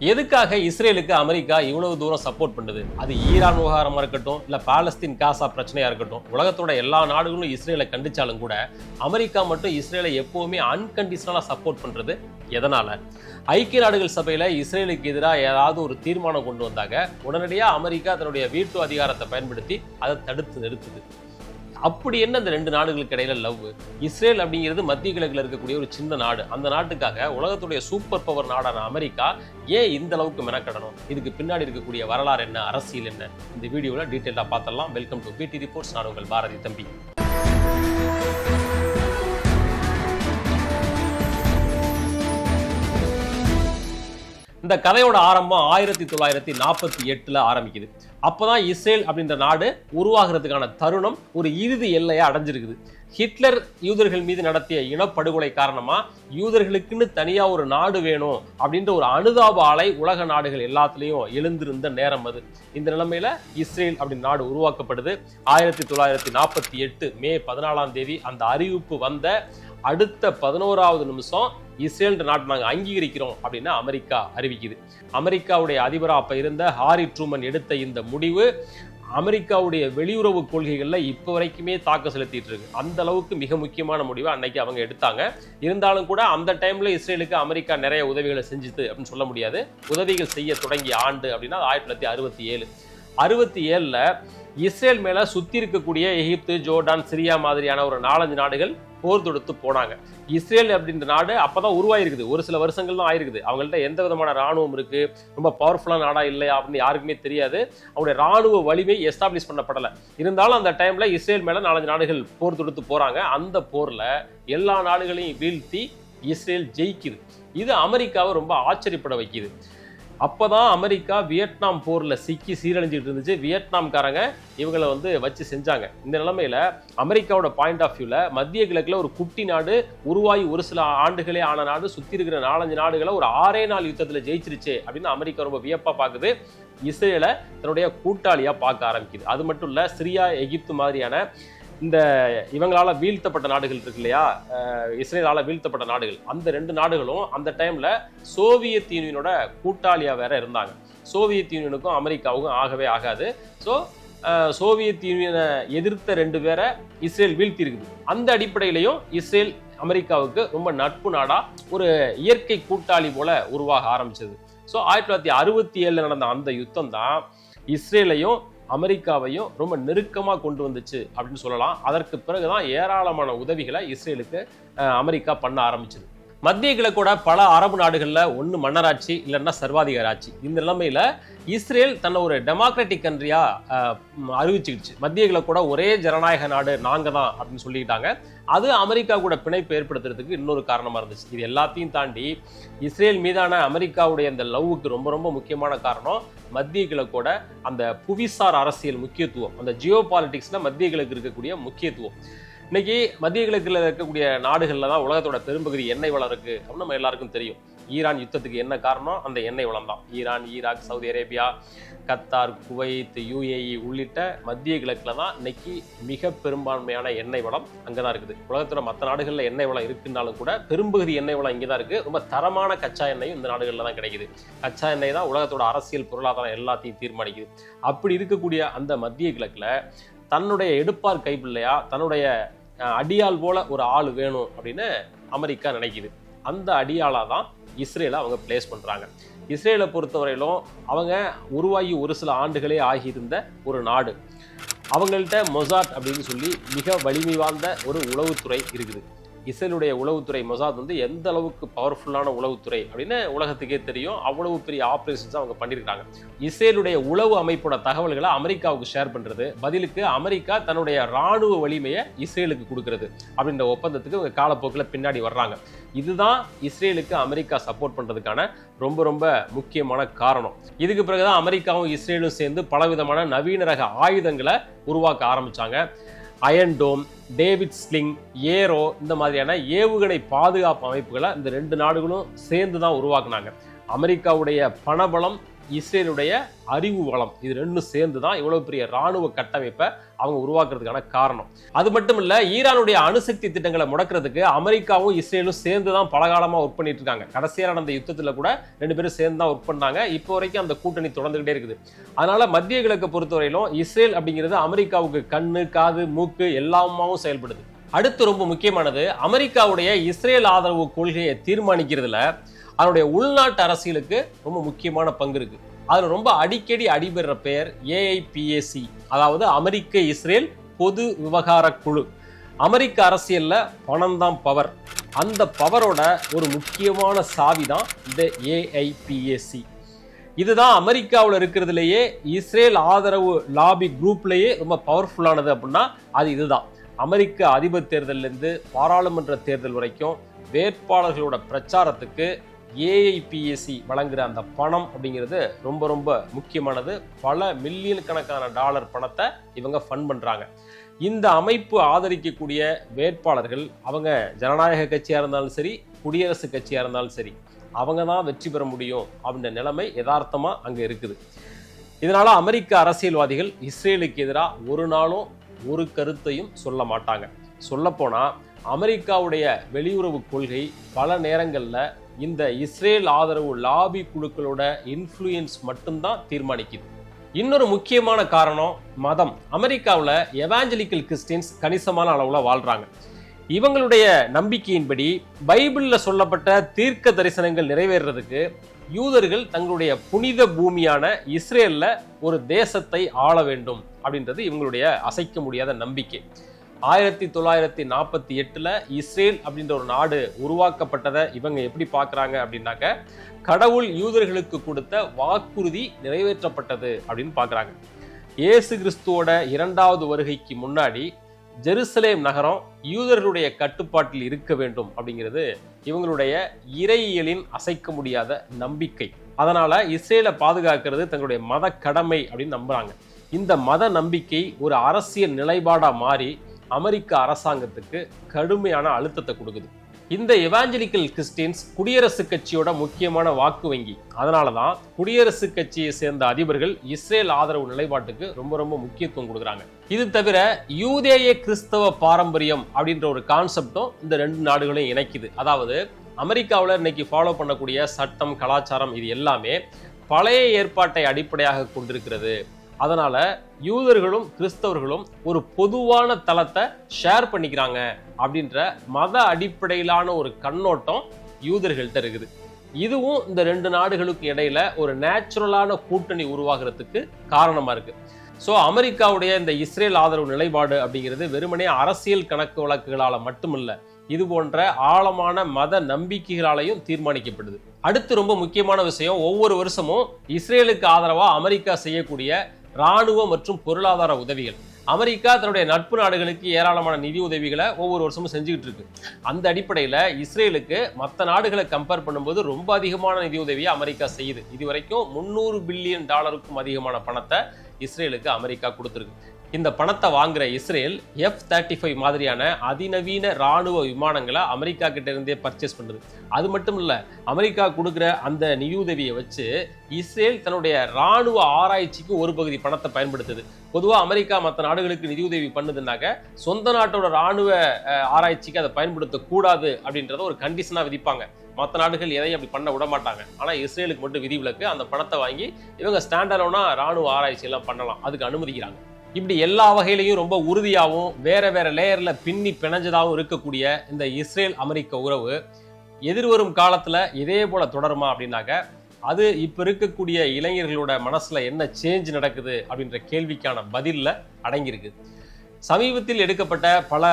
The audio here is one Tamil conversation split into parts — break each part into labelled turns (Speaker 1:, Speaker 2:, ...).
Speaker 1: எதுக்காக இஸ்ரேலுக்கு அமெரிக்கா இவ்வளவு தூரம் சப்போர்ட் பண்ணுது? அது ஈரான் விவகாரமா இருக்கட்டும், இல்ல பாலஸ்தீன் காசா பிரச்சனையா இருக்கட்டும், உலகத்தோட எல்லா நாடுகளும் இஸ்ரேலை கண்டிச்சாலும் கூட அமெரிக்கா மட்டும் இஸ்ரேலை எப்பவுமே அன்கண்டிஷனலா சப்போர்ட் பண்றது எதனால? ஐக்கிய நாடுகள் சபையில இஸ்ரேலுக்கு எதிராக ஏதாவது ஒரு தீர்மானம் கொண்டு வந்தாங்க, உடனடியா அமெரிக்கா தன்னுடைய வீட்டு அதிகாரத்தை பயன்படுத்தி அதை தடுத்து நிறுத்துது. அப்படி என்ன இந்த ரெண்டு நாடுகளுக்கு இடையில லவ்? இஸ்ரேல் அப்படிங்கிறது மத்திய கிழக்குல இருக்கக்கூடிய ஒரு சின்ன நாடு. அந்த நாட்டுக்காக உலகத்துடைய சூப்பர் பவர் நாடான அமெரிக்கா ஏன் இந்த அளவுக்கு மெனக்கடணும்? இதுக்கு பின்னாடி இருக்கக்கூடிய வரலாறு என்ன, அரசியல் என்ன? இந்த வீடியோவில் டீட்டெயிலாக பார்த்தலாம். வெல்கம் டு பிடி ரிப்போர்ட்ஸ். நான் உங்கள் பாரதி தம்பி. இந்த கதையோட ஆரம்பம் 1948 ஆரம்பிக்குது. அப்பதான் இஸ்ரேல் அப்படின்ற நாடு உருவாகிறதுக்கான தருணம் ஒரு இறுதி எல்லையை அடைஞ்சிருக்குது. ஹிட்லர் யூதர்கள் மீது நடத்திய இனப்படுகொலை காரணமா யூதர்களுக்குன்னு தனியா ஒரு நாடு வேணும் அப்படின்ற ஒரு அனுதாப அலை உலக நாடுகள் எல்லாத்துலயும் எழுந்திருந்த நேரம் அது. இந்த நிலைமையில இஸ்ரேல் அப்படின்னு நாடு உருவாக்கப்படுது. 1948 மே 14 அந்த அறிவிப்பு வந்த அடுத்த 11வது நிமிஷம் இஸ்ரேல் நாட்டை நாங்கள் அங்கீகரிக்கிறோம் அப்படின்னு அமெரிக்கா அறிவிக்குது. அமெரிக்காவுடைய அதிபராக அப்ப இருந்த ஹாரி ட்ரூமன் எடுத்த இந்த முடிவு அமெரிக்காவுடைய வெளியுறவு கொள்கைகள்ல இப்ப வரைக்குமே தாக்கம் செலுத்திட்டு இருக்கு. அந்த அளவுக்கு மிக முக்கியமான முடிவை அன்னைக்கு அவங்க எடுத்தாங்க. இருந்தாலும் கூட அந்த டைம்ல இஸ்ரேலுக்கு அமெரிக்கா நிறைய உதவிகளை செஞ்சுது அப்படின்னு சொல்ல முடியாது. உதவிகள் செய்ய தொடங்கிய ஆண்டு அப்படின்னா 1967. 67ல இஸ்ரேல் மேல சுத்தி இருக்கக்கூடிய எகிப்து, ஜோர்டான், சிரியா மாதிரியான ஒரு 4-5 நாடுகள் போர் தொடுத்து போனாங்க. இஸ்ரேல் அப்படின்ற நாடு அப்பதான் உருவாயிருக்குது. ஒரு சில வருஷங்கள் தான் ஆயிருக்குது. அவங்கள்ட்ட எந்த விதமான ராணுவம் இருக்கு, ரொம்ப பவர்ஃபுல்லான நாடா இல்லையா அப்படின்னு யாருக்குமே தெரியாது. அவங்களுடைய ராணுவ வலிமை எஸ்டாப்ளிஷ் பண்ணப்படலை. இருந்தாலும் அந்த டைம்ல இஸ்ரேல் மேல 4-5 நாடுகள் போர் தொடுத்து போறாங்க. அந்த போர்ல எல்லா நாடுகளையும் வீழ்த்தி இஸ்ரேல் ஜெயிக்குது. இது அமெரிக்காவை ரொம்ப ஆச்சரியப்பட வைக்குது. அப்பதான் அமெரிக்கா வியட்நாம் போர்ல சிக்கி சீரழிஞ்சிட்டு இருந்துச்சு. வியட்நாம்காரங்க இவங்களை வச்சு செஞ்சாங்க. இந்த நிலைமையில அமெரிக்காவோட பாயிண்ட் ஆஃப் வியூல மத்திய கிழக்குல ஒரு குட்டி நாடு உருவாகி ஒரு சில ஆண்டுகளே ஆன நாடு சுத்தி இருக்கிற 4-5 நாடுகளை ஒரு 6 நாள் யுத்தத்துல ஜெயிச்சிருச்சு அப்படின்னு அமெரிக்கா ரொம்ப வியப்பா பாக்குது. இஸ்ரேலை தன்னுடைய கூட்டாளியா பார்க்க ஆரம்பிக்குது. அது மட்டும் இல்ல, சிரியா, எகிப்து மாதிரியான இந்த இவங்களால வீழ்த்தப்பட்ட நாடுகள் இருக்கு இல்லையா, இஸ்ரேலால வீழ்த்தப்பட்ட நாடுகள், அந்த 2 நாடுகளும் அந்த டைம்ல சோவியத் யூனியனோட கூட்டாளியா வேற இருந்தாங்க. சோவியத் யூனியனுக்கும் அமெரிக்காவுக்கும் ஆகவே ஆகாது. ஸோ சோவியத் யூனியனை எதிர்த்த 2 பேரை இஸ்ரேல் வீழ்த்தி இருக்குது. அந்த அடிப்படையிலையும் இஸ்ரேல் அமெரிக்காவுக்கு ரொம்ப நட்பு நாடா, ஒரு இயற்கை கூட்டாளி போல உருவாக ஆரம்பிச்சது. ஸோ 1967 நடந்த அந்த யுத்தம் தான் இஸ்ரேலையும் அமெரிக்காவையும் ரொம்ப நெருக்கமாக கொண்டு வந்துச்சு அப்படின்னு சொல்லலாம். அதற்கு பிறகுதான் ஏராளமான உதவிகளை இஸ்ரேலுக்கு அமெரிக்கா பண்ண ஆரம்பிச்சது. மத்திய கிழக்கோட பல அரபு நாடுகள்ல ஒன்று மன்னராட்சி இல்லைன்னா சர்வாதிகார ஆட்சி. இந்த நிலைமையில இஸ்ரேல் தன்னை ஒரு டெமோக்ராட்டிக் கண்ட்ரியா அறிவிச்சுக்கிடுச்சு. மத்திய கிழக்கோட ஒரே ஜனநாயக நாடு நாங்க தான் அப்படின்னு சொல்லிக்கிட்டாங்க. அது அமெரிக்கா கூட பிணைப்பு ஏற்படுத்துறதுக்கு இன்னொரு காரணமா இருந்துச்சு. இது எல்லாத்தையும் தாண்டி இஸ்ரேல் மீதான அமெரிக்காவுடைய அந்த லவ்வுக்கு ரொம்ப ரொம்ப முக்கியமான காரணம் மத்திய கிழக்கோட அந்த புவிசார் அரசியல் முக்கியத்துவம், அந்த ஜியோ பாலிட்டிக்ஸ்ல மத்திய கிழக்கு இருக்கக்கூடிய முக்கியத்துவம். இன்னைக்கு மத்திய கிழக்குல இருக்கக்கூடிய நாடுகள்ல தான் உலகத்தோட பெரும்பகுதி எண்ணெய் வளம் இருக்கு அப்படின்னு நம்ம எல்லாருக்கும் தெரியும். ஈரான் யுத்தத்துக்கு என்ன காரணம்? அந்த எண்ணெய் வளம் தான். Iran, Iraq, Saudi Arabia, Qatar, Kuwait, UAE உள்ளிட்ட மத்திய கிழக்குல தான் இன்னைக்கு மிக பெரும்பான்மையான எண்ணெய் வளம் அங்கதான் இருக்குது. உலகத்தோட மற்ற நாடுகள்ல எண்ணெய் வளம் இருக்குன்னாலும் கூட பெரும்பகுதி எண்ணெய் வளம் இங்கதான் இருக்கு. ரொம்ப தரமான கச்சா எண்ணெயும் இந்த நாடுகள்ல தான் கிடைக்குது. கச்சா எண்ணெய் தான் உலகத்தோட அரசியல், பொருளாதாரம் எல்லாத்தையும் தீர்மானிக்குது. அப்படி இருக்கக்கூடிய அந்த மத்திய கிழக்குல தன்னுடைய எடுப்பார் கைப்பிள்ளையா, தன்னுடைய அடியாள் போல ஒரு ஆள் வேணும் அப்படின்னு அமெரிக்கா நினைக்குது. அந்த அடியாளா தான் இஸ்ரேலை அவங்க பிளேஸ் பண்றாங்க. இஸ்ரேலை பொறுத்தவரையிலும் அவங்க உருவாகி ஒரு சில ஆண்டுகளே ஆகியிருந்த ஒரு நாடு. அவங்கள்ட்ட மொசாட் அப்படின்னு சொல்லி மிக வலிமை வாய்ந்த ஒரு உளவுத்துறை இருக்குது. இஸ்ரேலுடைய உளவுத்துறை மொசாத் எந்த அளவுக்கு பவர்ஃபுல்லான உளவுத்துறை அப்படின்னு உலகத்துக்கே தெரியும். அவ்வளவு பெரிய ஆப்ரேஷன்ஸ் அவங்க பண்ணியிருக்காங்க. இஸ்ரேலுடைய உளவு அமைப்போட தகவல்களை அமெரிக்காவுக்கு ஷேர் பண்றது, பதிலுக்கு அமெரிக்கா தன்னுடைய ராணுவ வலிமையை இஸ்ரேலுக்கு கொடுக்கறது அப்படின்ற ஒப்பந்தத்துக்கு அவங்க காலப்போக்கில் பின்னாடி வர்றாங்க. இதுதான் இஸ்ரேலுக்கு அமெரிக்கா சப்போர்ட் பண்றதுக்கான ரொம்ப ரொம்ப முக்கியமான காரணம். இதுக்கு பிறகுதான் அமெரிக்காவும் இஸ்ரேலும் சேர்ந்து பலவிதமான நவீன ரக ஆயுதங்களை உருவாக்க ஆரம்பிச்சாங்க. அயன் டோம், டேவிட் ஸ்லிங், ஏரோ, இந்த மாதிரியான ஏவுகணை பாதுகாப்பு அமைப்புகளை இந்த 2 நாடுகளும் சேர்ந்து தான் உருவாக்குனாங்க. அமெரிக்காவுடைய பணபலம் இஸ்ரேலுடைய அறிவு வளம், இது ரெண்டும் சேர்ந்து தான் இவ்வளவு பெரிய ராணுவ கட்டமைப்பை அவங்க உருவாக்குறதுக்கான காரணம். அது மட்டும் இல்ல, ஈரானுடைய அணுசக்தி திட்டங்களை முடக்கிறதுக்கு அமெரிக்காவும் இஸ்ரேலும் சேர்ந்து தான் பலகாலமா ஒர்க் பண்ணிட்டு இருக்காங்க. கடைசியா நடந்த யுத்தத்துல கூட 2 பேரும் சேர்ந்து தான் ஒர்க் பண்ணாங்க. இப்போ வரைக்கும் அந்த கூட்டணி தொடர்ந்துகிட்டே இருக்குது. அதனால மத்திய கிழக்கை பொறுத்தவரையிலும் இஸ்ரேல் அப்படிங்கிறது அமெரிக்காவுக்கு கண்ணு, காது, மூக்கு எல்லாமாவும் செயல்படுது. அடுத்து ரொம்ப முக்கியமானது, அமெரிக்காவுடைய இஸ்ரேல் ஆதரவு கொள்கையை தீர்மானிக்கிறதுல அதனுடைய உள்நாட்டு அரசியலுக்கு ரொம்ப முக்கியமான பங்கு இருக்கு. அதுல ரொம்ப அடிக்கடி அடிபெற பெயர் AIPAC, அதாவது அமெரிக்க இஸ்ரேல் பொது விவகார குழு. அமெரிக்க அரசியல்ல பணம் தான் பவர். அந்த பவரோட ஒரு முக்கியமான சாவி தான் இந்த AIPAC. இதுதான் அமெரிக்காவில் இருக்கிறதுலேயே இஸ்ரேல் ஆதரவு லாபி குரூப்லேயே ரொம்ப பவர்ஃபுல்லானது அப்படின்னா அது இதுதான். அமெரிக்க அதிபர் தேர்தலிருந்து பாராளுமன்ற தேர்தல் வரைக்கும் வேட்பாளர்களோட பிரச்சாரத்துக்கு AIPAC வழங்குற அந்த பணம் அப்படிங்கிறது ரொம்ப ரொம்ப முக்கியமானது. பல மில்லியன் கணக்கான டாலர் பணத்தை இவங்க ஃபண்ட் பண்றாங்க. இந்த அமைப்பு ஆதரிக்கக்கூடிய வேட்பாளர்கள் அவங்க ஜனநாயக கட்சியா இருந்தாலும் சரி, குடியரசு கட்சியா இருந்தாலும் சரி, அவங்க தான் வெற்றி பெற முடியும் அப்படின்ற நிலைமை யதார்த்தமா அங்க இருக்குது. இதனால அமெரிக்க அரசியல்வாதிகள் இஸ்ரேலுக்கு எதிராக ஒரு நாளும் ஒரு கருத்தையும் சொல்ல மாட்டாங்க. சொல்லப்போனா அமெரிக்காவுடைய வெளியுறவு கொள்கை பல நேரங்கள்ல இந்த இஸ்ரேல் ஆதரவு லாபி குழுக்களோட இன்ஃப்ளூயன்ஸ் மட்டும்தான் தீர்மானிக்குது. இன்னொரு முக்கியமான காரணம் மதம். அமெரிக்காவில் எவாஞ்சலிக்கல் கிறிஸ்டியன்ஸ் கணிசமான அளவுல வாழ்றாங்க. இவங்களுடைய நம்பிக்கையின்படி பைபிள்ல சொல்லப்பட்ட தீர்க்க தரிசனங்கள் நிறைவேறதுக்கு யூதர்கள் தங்களுடைய புனித பூமியான இஸ்ரேல்ல ஒரு தேசத்தை ஆள வேண்டும் அப்படின்றது இவங்களுடைய அசைக்க முடியாத நம்பிக்கை. 1948 இஸ்ரேல் அப்படின்ற ஒரு நாடு உருவாக்கப்பட்டதை இவங்க எப்படி பார்க்குறாங்க அப்படின்னாக்க, கடவுள் யூதர்களுக்கு கொடுத்த வாக்குறுதி நிறைவேற்றப்பட்டது அப்படின்னு பார்க்குறாங்க. இயேசு கிறிஸ்துவோட 2வது வருகைக்கு முன்னாடி ஜெருசலேம் நகரம் யூதர்களுடைய கட்டுப்பாட்டில் இருக்க வேண்டும் அப்படிங்கிறது இவங்களுடைய இறையியலின் அசைக்க முடியாத நம்பிக்கை. அதனால இஸ்ரேலை பாதுகாக்கிறது தங்களுடைய மத கடமை அப்படின்னு நம்புறாங்க. இந்த மத நம்பிக்கை ஒரு அரசியல் நிலைப்பாடா மாறி அமெரிக்க அரசாங்கத்துக்கு கடுமையான அழுத்தத்தை கொடுக்குது. இந்த எவாஞ்சலிக்கல் கிறிஸ்டியன்ஸ் குடியரசு கட்சியோட முக்கியமான வாக்கு வங்கி. அதனாலதான் குடியரசு கட்சியை சேர்ந்த அதிபர்கள் இஸ்ரேல் ஆதரவு நிலைப்பாட்டுக்கு ரொம்ப ரொம்ப முக்கியத்துவம் கொடுக்குறாங்க. இது தவிர யூதேய கிறிஸ்தவ பாரம்பரியம் அப்படின்ற ஒரு கான்செப்டும் இந்த 2 நாடுகளையும் இணைக்குது. அதாவது அமெரிக்காவில் இன்னைக்கு ஃபாலோ பண்ணக்கூடிய சட்டம், கலாச்சாரம் இது எல்லாமே பழைய ஏற்பாட்டை அடிப்படையாக கொண்டிருக்கிறது. அதனால யூதர்களும் கிறிஸ்தவர்களும் ஒரு பொதுவான தளத்தை ஷேர் பண்ணிக்கிறாங்க அப்படின்ற மத அடிப்படையிலான ஒரு கண்ணோட்டம் யூதர்கள்ட்ட இருக்குது. இதுவும் இந்த 2 நாடுகளுக்கு இடையில ஒரு நேச்சுரலான கூட்டணி உருவாகிறதுக்கு காரணமா இருக்கு. ஸோ அமெரிக்காவுடைய இந்த இஸ்ரேல் ஆதரவு நிலைப்பாடு அப்படிங்கிறது வெறுமனே அரசியல் கணக்கு வழக்குகளால மட்டுமில்ல, இது போன்ற ஆழமான மத நம்பிக்கைகளாலையும் தீர்மானிக்கப்படுது. அடுத்து ரொம்ப முக்கியமான விஷயம், ஒவ்வொரு வருஷமும் இஸ்ரேலுக்கு ஆதரவா அமெரிக்கா செய்யக்கூடிய இராணுவ மற்றும் பொருளாதார உதவிகள். அமெரிக்கா தன்னுடைய நட்பு நாடுகளுக்கு ஏராளமான நிதி உதவிகளை ஒவ்வொரு வருஷமும் செஞ்சுக்கிட்டு இருக்கு. அந்த அடிப்படையில் இஸ்ரேலுக்கு மற்ற நாடுகளை கம்பேர் பண்ணும்போது ரொம்ப அதிகமான நிதி உதவியை அமெரிக்கா செய்யுது. இதுவரைக்கும் $300 பில்லியன் அதிகமான பணத்தை இஸ்ரேலுக்கு அமெரிக்கா கொடுத்துருக்கு. இந்த பணத்தை வாங்குற இஸ்ரேல் F-35 மாதிரியான அதிநவீன ராணுவ விமானங்களை அமெரிக்கா கிட்ட இருந்தே பர்ச்சேஸ் பண்ணுது. அது மட்டும் இல்ல, அமெரிக்கா கொடுக்குற அந்த நிதியுதவியை வச்சு இஸ்ரேல் தன்னுடைய ராணுவ ஆராய்ச்சிக்கு ஒரு பகுதி பணத்தை பயன்படுத்துது. பொதுவாக அமெரிக்கா மற்ற நாடுகளுக்கு நிதியுதவி பண்ணுதுனாக்க சொந்த நாட்டோட ராணுவ ஆராய்ச்சிக்கு அதை பயன்படுத்தக்கூடாது அப்படின்றத ஒரு கண்டிஷனா விதிப்பாங்க. மற்ற நாடுகள் எதையும் அப்படி பண்ண விட மாட்டாங்க. ஆனால் இஸ்ரேலுக்கு மட்டும் விதிவிலக்கு. அந்த பணத்தை வாங்கி இவங்க ஸ்டாண்டர்டோனா ராணுவ ஆராய்ச்சி எல்லாம் பண்ணலாம், அதுக்கு அனுமதிக்கிறாங்க. இப்படி எல்லா வகையிலையும் ரொம்ப உறுதியாகவும் வேற வேற லேயர்ல பின்னி பிணைஞ்சதாகவும் இருக்கக்கூடிய இந்த இஸ்ரேல் அமெரிக்க உறவு எதிர்வரும் காலத்துல இதே போல தொடருமா அப்படின்னாக்க, அது இப்ப இருக்கக்கூடிய இளைஞர்களோட மனசுல என்ன சேஞ்ச் நடக்குது அப்படின்ற கேள்விக்கான பதில்ல அடங்கியிருக்கு. சமீபத்தில் எடுக்கப்பட்ட பல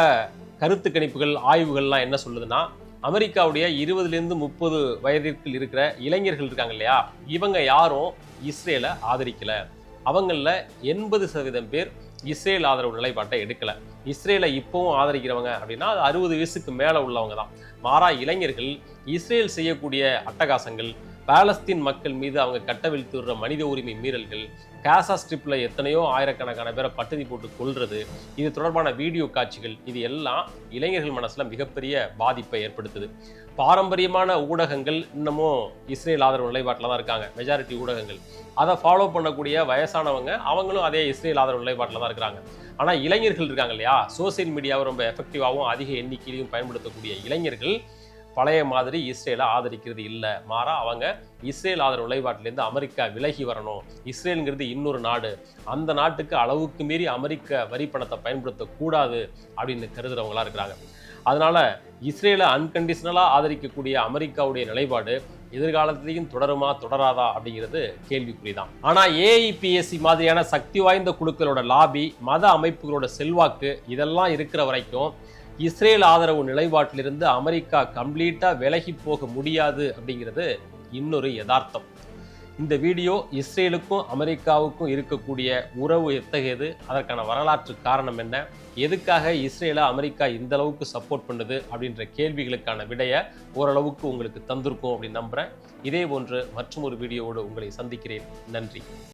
Speaker 1: கருத்து கணிப்புகள், ஆய்வுகள்லாம் என்ன சொல்லுதுன்னா, அமெரிக்காவுடைய 20லேருந்து 30 வயதிற்குள் இருக்கிற இளைஞர்கள் இருக்காங்க இல்லையா, இவங்க யாரும் இஸ்ரேலை ஆதரிக்கல. அவங்கள 80% பேர் இஸ்ரேல் ஆதரவு நிலைப்பாட்டை எடுக்கல. இஸ்ரேலை இப்பவும் ஆதரிக்கிறவங்க அப்படின்னா அது 60 வயசுக்கு மேல உள்ளவங்க தான். மாறா இளைஞர்கள் இஸ்ரேல் செய்யக்கூடிய அட்டகாசங்கள், பாலஸ்தீன் மக்கள் மீது அவங்க கட்டவிழ்த்து வர்ற மனித உரிமை மீறல்கள், காசா ஸ்ட்ரிப்ல எத்தனையோ ஆயிரக்கணக்கான பேரை பட்டினி போட்டு கொல்றது, இது தொடர்பான வீடியோ காட்சிகள், இது எல்லாம் இளைஞர்கள் மனசுல மிகப்பெரிய பாதிப்பை ஏற்படுத்துது. பாரம்பரியமான ஊடகங்கள் இன்னமும் இஸ்ரேல் ஆதரவு நிலைப்பாட்டில் தான் இருக்காங்க, மெஜாரிட்டி ஊடகங்கள். அதை ஃபாலோ பண்ணக்கூடிய வயசானவங்க அவங்களும் அதே இஸ்ரேல் ஆதரவு நிலைப்பாட்டில் தான் இருக்கிறாங்க. ஆனால் இளைஞர்கள் இருக்காங்க இல்லையா, சோசியல் மீடியாவை ரொம்ப எஃபெக்டிவாகவும் அதிக எண்ணிக்கையிலையும் பயன்படுத்தக்கூடிய இளைஞர்கள் பழைய மாதிரி இஸ்ரேலை ஆதரிக்கிறது இல்லை. மாறா அவங்க இஸ்ரேல் ஆதரவு நிலைப்பாட்டிலேருந்து அமெரிக்கா விலகி வரணும், இஸ்ரேலுங்கிறது இன்னொரு நாடு, அந்த நாட்டுக்கு அளவுக்கு மீறி அமெரிக்க வரி பணத்தை பயன்படுத்தக்கூடாது அப்படின்னு கருதுறவங்களா இருக்கிறாங்க. அதனால இஸ்ரேலை அன்கண்டிஷனலாக ஆதரிக்கக்கூடிய அமெரிக்காவுடைய நிலைப்பாடு எதிர்காலத்திலையும் தொடருமா தொடராதா அப்படிங்கிறது கேள்விக்குறிதான். ஆனால் ஏஐபிஎஸ்சி மாதிரியான சக்தி வாய்ந்த குழுக்களோட லாபி, மத அமைப்புகளோட செல்வாக்கு, இதெல்லாம் இருக்கிற வரைக்கும் இஸ்ரேல் ஆதரவு நிலைப்பாட்டிலிருந்து அமெரிக்கா கம்ப்ளீட்டாக விலகி போக முடியாது அப்படிங்கிறது இன்னொரு யதார்த்தம். இந்த வீடியோ இஸ்ரேலுக்கும் அமெரிக்காவுக்கும் இருக்கக்கூடிய உறவு எத்தகையது, அதற்கான வரலாற்று காரணம் என்ன, எதுக்காக இஸ்ரேலை அமெரிக்கா இந்த அளவுக்கு சப்போர்ட் பண்ணுது அப்படின்ற கேள்விகளுக்கான விடையை ஓரளவுக்கு உங்களுக்கு தந்திருக்கும் அப்படின்னு நம்புகிறேன். இதே போன்று மற்றும் ஒரு வீடியோவோடு உங்களை சந்திக்கிறேன். நன்றி.